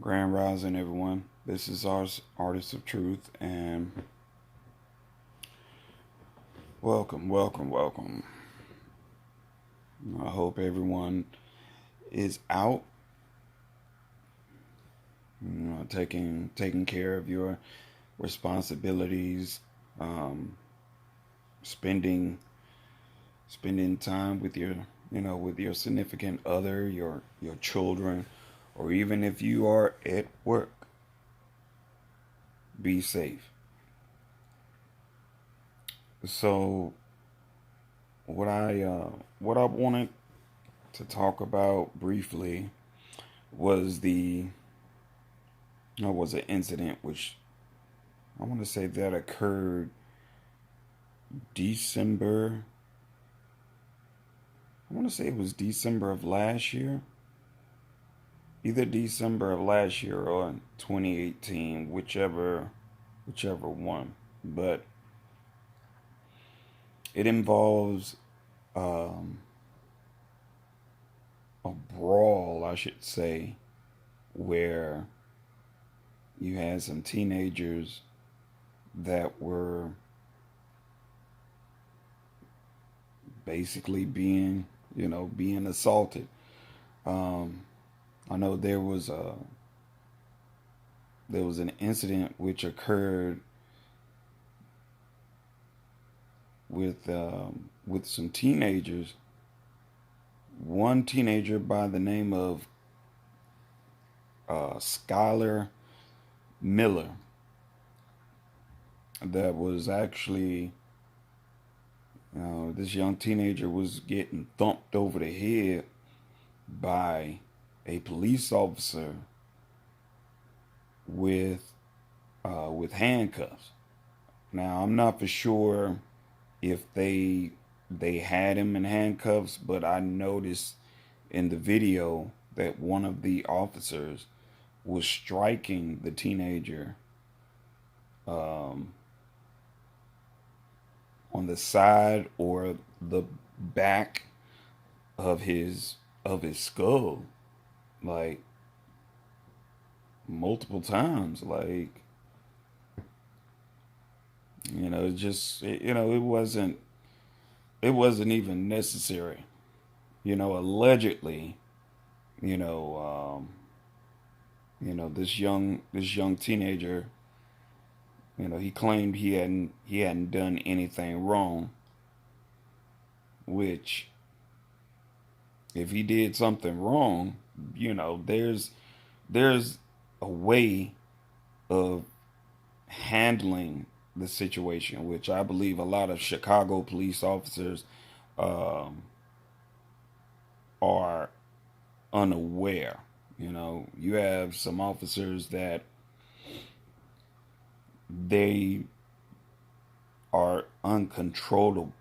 Grand Rising, everyone. This is our Artist of Truth, and welcome. I hope everyone is out, taking care of your responsibilities, um, spending spending time with your significant other, your children, or even if you are at work, be safe. So what I wanted to talk about briefly was an incident which I want to say that occurred December. I want to say it was December of last year, either December of last year or 2018, whichever one. But it involves um, a brawl, I should say, where you had some teenagers that were basically being assaulted. Um, I know there was an incident which occurred with some teenagers. One teenager by the name of Skylar Miller that was actually this young teenager was getting thumped over the head by a police officer with with handcuffs. Now I'm not for sure if they had him in handcuffs, but I noticed in the video that one of the officers was striking the teenager um, on the side or the back of his skull, like multiple times. Like it wasn't even necessary. Allegedly, you know, this young teenager, he claimed he hadn't done anything wrong, which if he did something wrong, there's a way of handling the situation, which I believe a lot of Chicago police officers um, are unaware. You have some officers that they are uncontrollable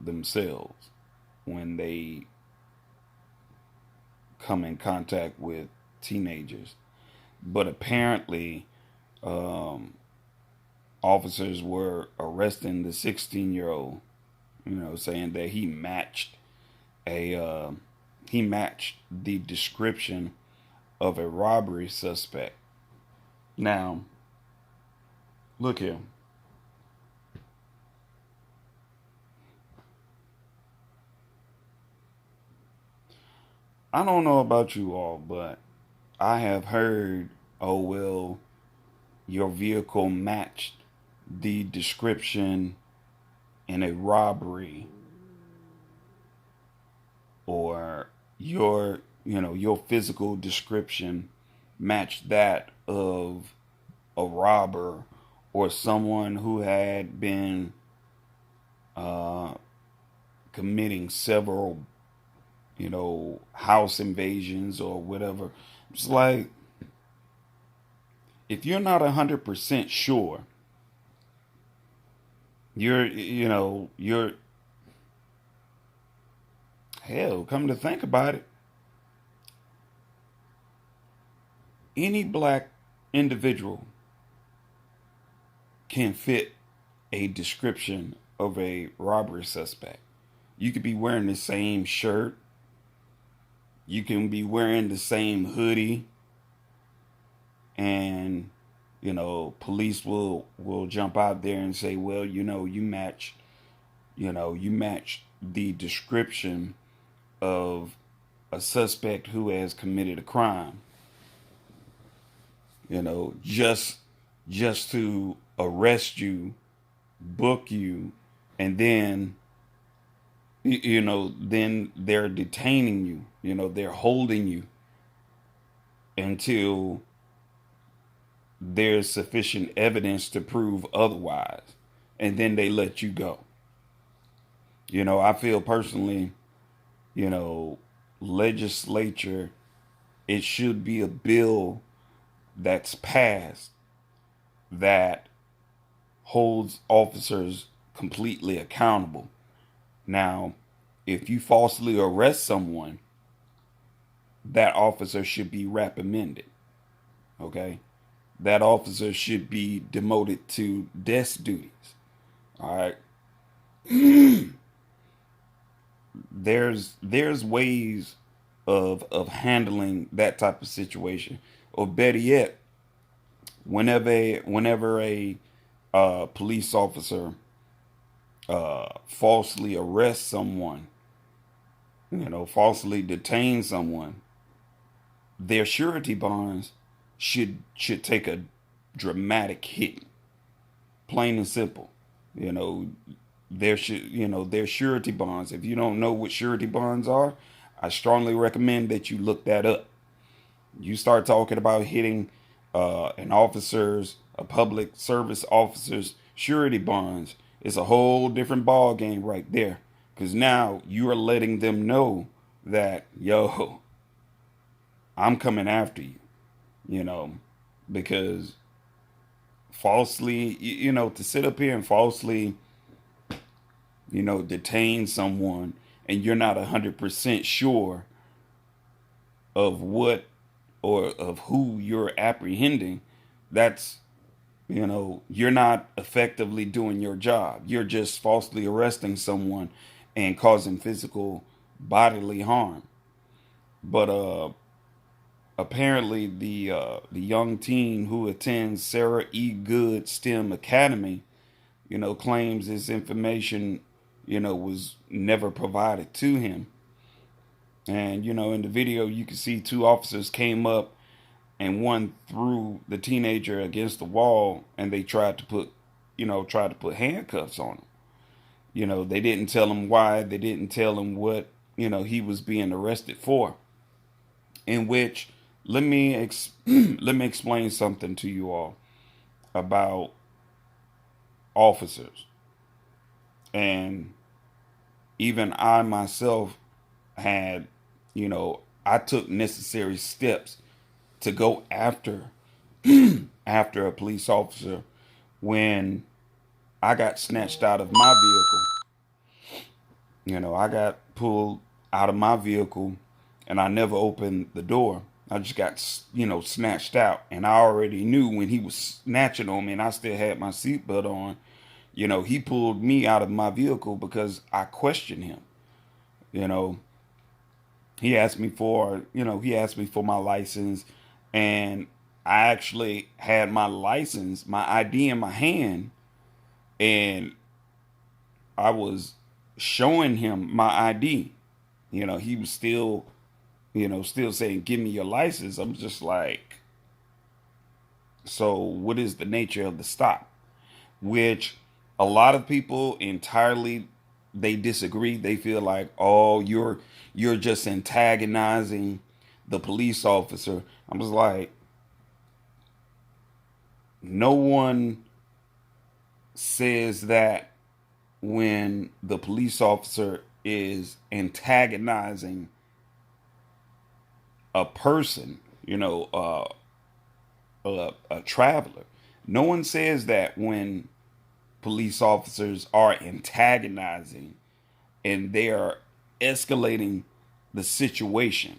themselves when they come in contact with teenagers. But apparently, um, officers were arresting the 16-year-old, saying that a he matched the description of a robbery suspect. Now, look here. I don't know about you all, but I have heard, oh well, your vehicle matched the description in a robbery, or your physical description matched that of a robber or someone who had been uh, committing several house invasions or whatever. It's like, if you're not 100% sure, you're hell, come to think about it, any black individual can fit a description of a robbery suspect. You could be wearing the same shirt, you can be wearing the same hoodie, and police will jump out there and say, well, you match the description of a suspect who has committed a crime, just to arrest you, book you, and then then they're detaining you, they're holding you until there's sufficient evidence to prove otherwise, and then they let you go. I feel personally, you know, legislature, it should be a bill that's passed that holds officers completely accountable. Now, if you falsely arrest someone, that officer should be reprimanded. Okay? That officer should be demoted to desk duties. All right? There's ways of handling that type of situation. Or better yet, whenever a police officer falsely arrests someone, falsely detains someone, their surety bonds should take a dramatic hit. Plain and simple. You know, their surety bonds. If you don't know what surety bonds are, I strongly recommend that you look that up. You start talking about hitting a public service officer's surety bonds, it's a whole different ball game right there. Because now you are letting them know that, yo, I'm coming after you, you know, because falsely, to sit up here and falsely, detain someone and you're not 100% sure of what or of who you're apprehending, that's, you're not effectively doing your job. You're just falsely arresting someone and causing physical bodily harm. But apparently the young teen who attends Sarah E. Good STEM Academy, claims this information, was never provided to him. And, in the video, you can see two officers came up and one threw the teenager against the wall and they tried to put handcuffs on him. They didn't tell him why. They didn't tell him what, he was being arrested for. In which, let me explain something to you all about officers. And even I myself had, I took necessary steps to go after after a police officer when I got snatched out of my vehicle. I got pulled out of my vehicle and I never opened the door. I just got, snatched out. And I already knew when he was snatching on me and I still had my seatbelt on, he pulled me out of my vehicle because I questioned him. He asked me for my license, and I actually had my license, my ID in my hand, and I was showing him my ID. He was still saying, give me your license. I'm just like, so what is the nature of the stop? Which a lot of people entirely, they disagree. They feel like, oh, you're just antagonizing the police officer. I'm just like, no one says that when the police officer is antagonizing a person, a traveler. No one says that when police officers are antagonizing and they are escalating the situation.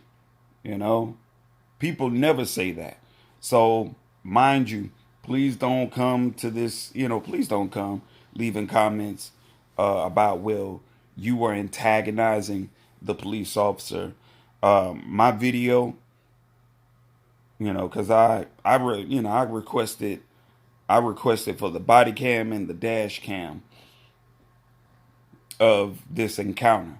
People never say that. So mind you, please don't come to this, please don't come leaving comments about, well, you were antagonizing the police officer. My video, because I requested for the body cam and the dash cam of this encounter.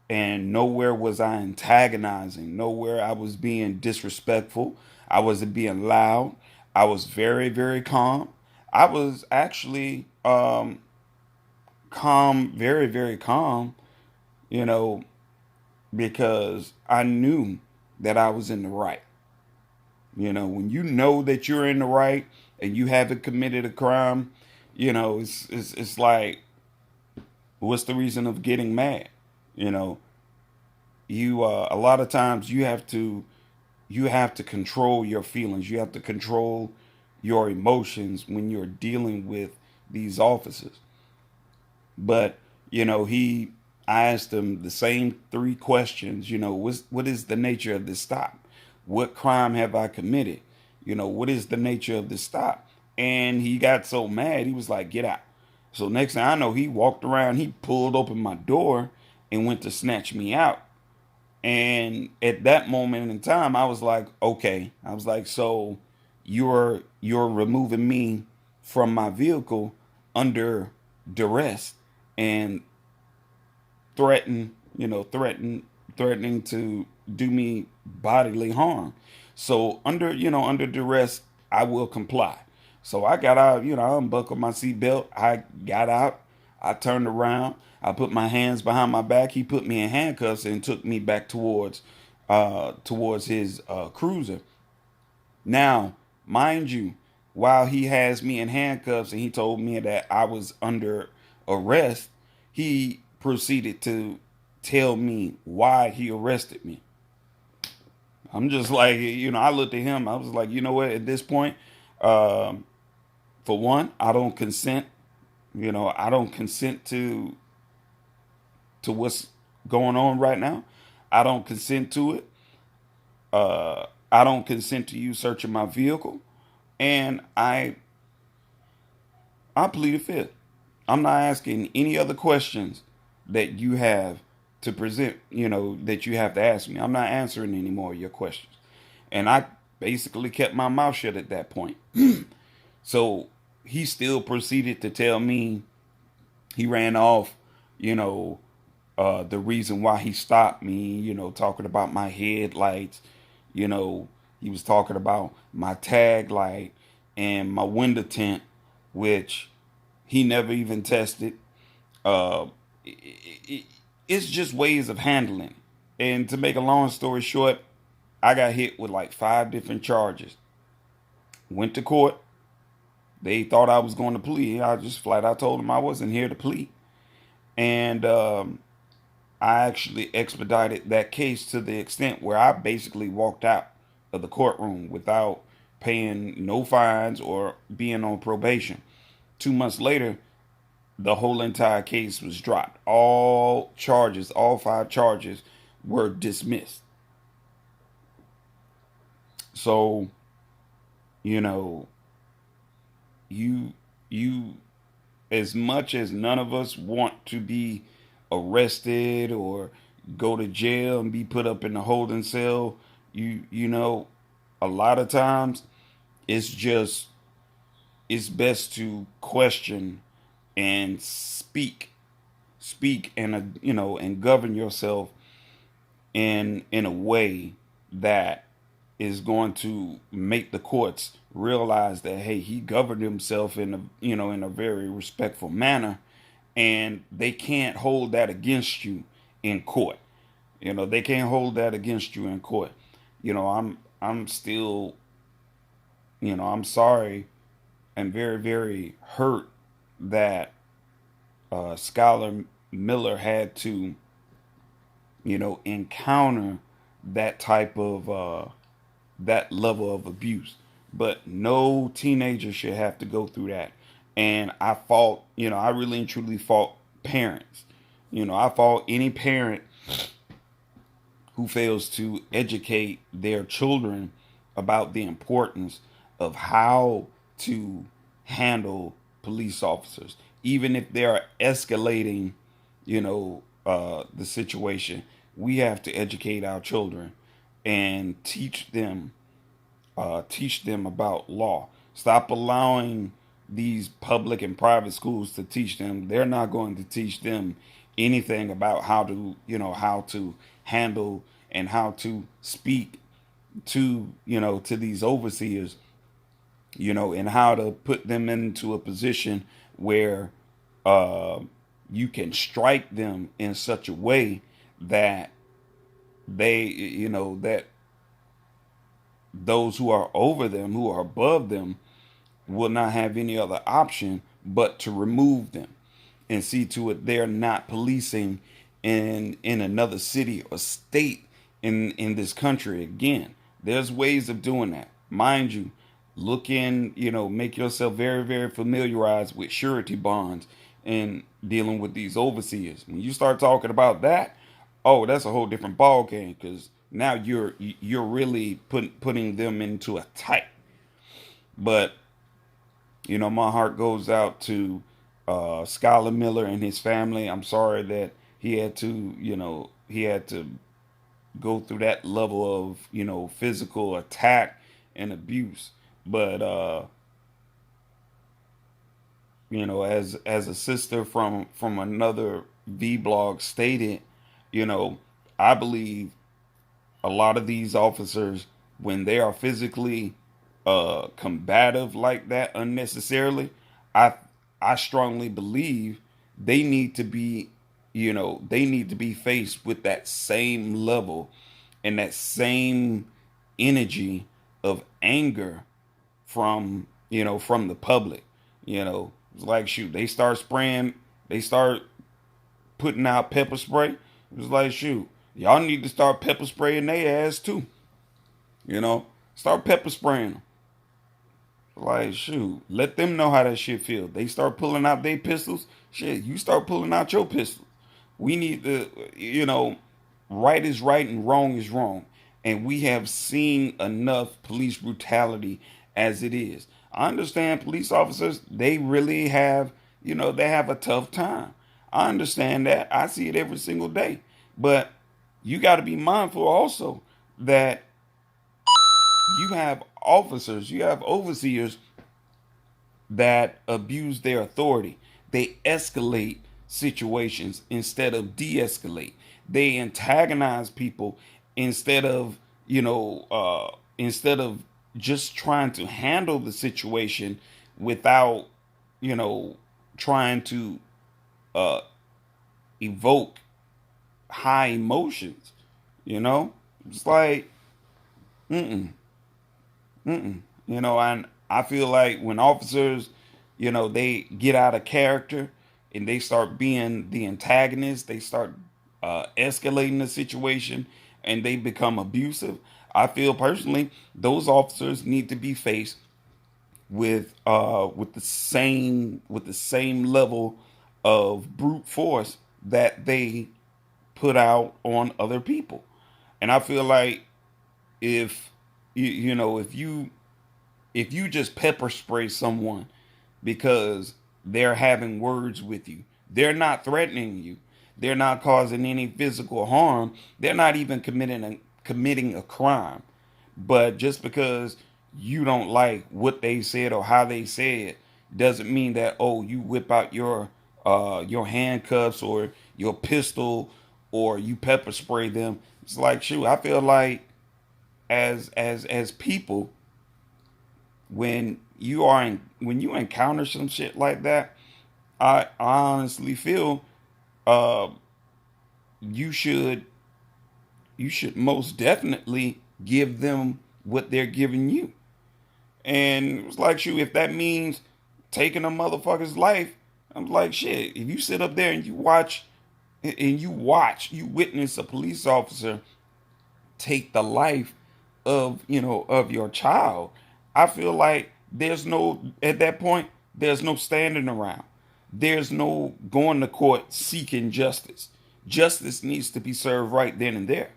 And nowhere was I antagonizing. Nowhere I was being disrespectful. I wasn't being loud. I was very, very calm. I was actually calm, very, very calm, you know, because I knew that I was in the right. When you know that you're in the right and you haven't committed a crime, it's like, what's the reason of getting mad? You know, you a lot of times you have to control your feelings. You have to control your emotions when you're dealing with these officers. But he I asked him the same three questions. What is the nature of this stop? What crime have I committed? What is the nature of this stop? And he got so mad, he was like, "Get out." So next thing I know, he walked around, he pulled open my door and went to snatch me out. And at that moment in time, I was like, okay. I was like, so you're removing me from my vehicle under duress and threatening to do me bodily harm. So under duress, I will comply. So I got out, I unbuckled my seatbelt. I got out. I turned around. I put my hands behind my back. He put me in handcuffs and took me back towards his cruiser. Now, mind you, while he has me in handcuffs and he told me that I was under arrest, he proceeded to tell me why he arrested me. I'm just like, I looked at him. I was like, you know what? At this point, um, for one, I don't consent. I don't consent to what's going on right now. I don't consent to it. I don't consent to you searching my vehicle, and I plead the fifth. I'm not asking any other questions that you have to present. That you have to ask me. I'm not answering any more of your questions, and I basically kept my mouth shut at that point. So he still proceeded to tell me he ran off. You know, the reason why he stopped me, talking about my headlights, you know, he was talking about my tag light and my window tint, which he never even tested. Uh, it's just ways of handling. And to make a long story short, I got hit with like five different charges. Went to court. They thought I was going to plead. I just flat out told them I wasn't here to plead. And I actually expedited that case to the extent where I basically walked out of the courtroom without paying no fines or being on probation. 2 months later, the whole entire case was dropped. All charges, all five charges, were dismissed. So, you know, you you as much as none of us want to be arrested or go to jail and be put up in the holding cell, a lot of times it's just it's best to question and speak and and govern yourself in a way that is going to make the courts realize that, hey, he governed himself in a very respectful manner, and they can't hold that against you in court. They can't hold that against you in court. I'm still, I'm sorry and very, very hurt that Skylar Miller had to encounter that type of that level of abuse. But no teenager should have to go through that. And I really and truly fault parents. I fault any parent who fails to educate their children about the importance of how to handle police officers, even if they are escalating, the situation. We have to educate our children and teach them teach them about law. Stop allowing these public and private schools to teach them. They're not going to teach them anything about how to, how to handle and how to speak to, to these overseers, and how to put them into a position where uh, you can strike them in such a way that that those who are over them, who are above them, will not have any other option but to remove them and see to it they're not policing in another city or state in this country again. There's ways of doing that. Mind you, look in, make yourself very, very familiarized with surety bonds and dealing with these overseers. When you start talking about that, oh, that's a whole different ball game because now you're really putting them into a tight. But my heart goes out to Skylar Miller and his family. I'm sorry that he had to go through that level of physical attack and abuse. But as a sister from another V blog stated, you know, I believe a lot of these officers, when they are physically combative like that unnecessarily, I I strongly believe they need to be, they need to be faced with that same level and that same energy of anger from the public. It's like, shoot, they start putting out pepper spray. It was like, shoot, y'all need to start pepper spraying their ass too. You know, start pepper spraying them. Like, shoot, let them know how that shit feels. They start pulling out their pistols. Shit, you start pulling out your pistols. We need to, right is right and wrong is wrong. And we have seen enough police brutality as it is. I understand police officers, they really have, they have a tough time. I understand that. I see it every single day. But you got to be mindful also that you have officers, you have overseers that abuse their authority. They escalate situations instead of de-escalate. They antagonize people instead of, instead of just trying to handle the situation without, trying to uh, evoke high emotions. It's like, mm-mm, mm-mm. And I feel like when officers, they get out of character and they start being the antagonist, they start escalating the situation and they become abusive. I feel personally those officers need to be faced with the same level of brute force that they put out on other people. And I feel like if if you just pepper spray someone because they're having words with you, they're not threatening you, they're not causing any physical harm, they're not even committing a crime, but just because you don't like what they said or how they said doesn't mean that, oh, you whip out your handcuffs or your pistol or you pepper spray them. It's like, shoot, I feel like as people, when you encounter some shit like that, I honestly feel uh you should you should most definitely give them what they're giving you. And it's like, shoot, if that means taking a motherfucker's life, I'm like, shit, if you sit up there and you witness a police officer take the life of your child, I feel like at that point there's no standing around. There's no going to court seeking justice. Justice needs to be served right then and there.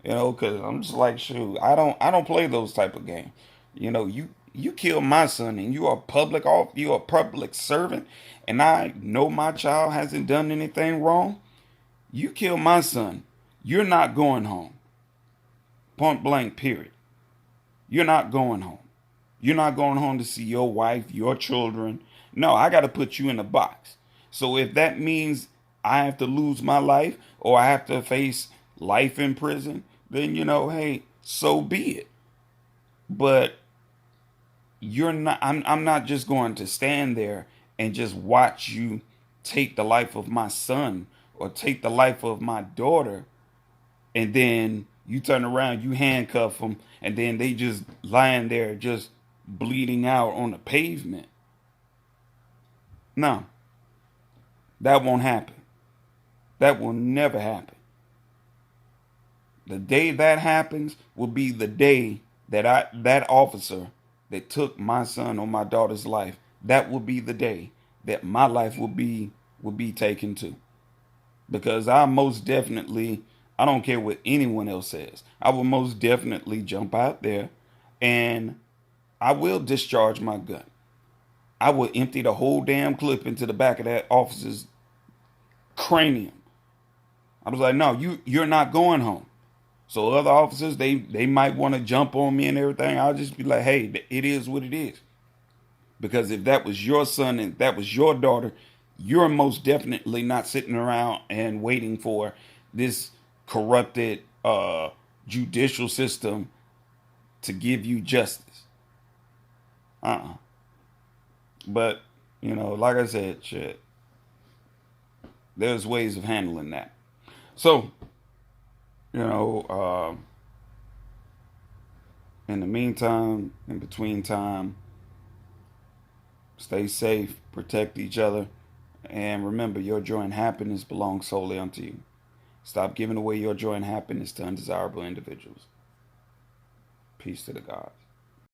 Because I'm just like, shoot, I don't play those type of games. You kill my son and you're a public servant, and I know my child hasn't done anything wrong. You kill my son, you're not going home. Point blank, period. You're not going home. You're not going home to see your wife, your children. No, I got to put you in a box. So if that means I have to lose my life or I have to face life in prison, then, hey, so be it. But you're not, I'm not just going to stand there and just watch you take the life of my son or take the life of my daughter, and then you turn around, you handcuff them, and then they just lying there just bleeding out on the pavement. No, that won't happen. That will never happen. The day that happens will be the day that officer that took my son or my daughter's life, that will be the day that my life will be taken too. Because I don't care what anyone else says. I will most definitely jump out there and I will discharge my gun. I will empty the whole damn clip into the back of that officer's cranium. I was like, no, you're not going home. So other officers, they might want to jump on me and everything. I'll just be like, hey, it is what it is. Because if that was your son and that was your daughter, you're most definitely not sitting around and waiting for this corrupted judicial system to give you justice. Uh-uh. But, like I said, shit, there's ways of handling that. So, you know, uh, in the meantime, in between time, stay safe, protect each other, and remember your joy and happiness belongs solely unto you. Stop giving away your joy and happiness to undesirable individuals. Peace to the gods.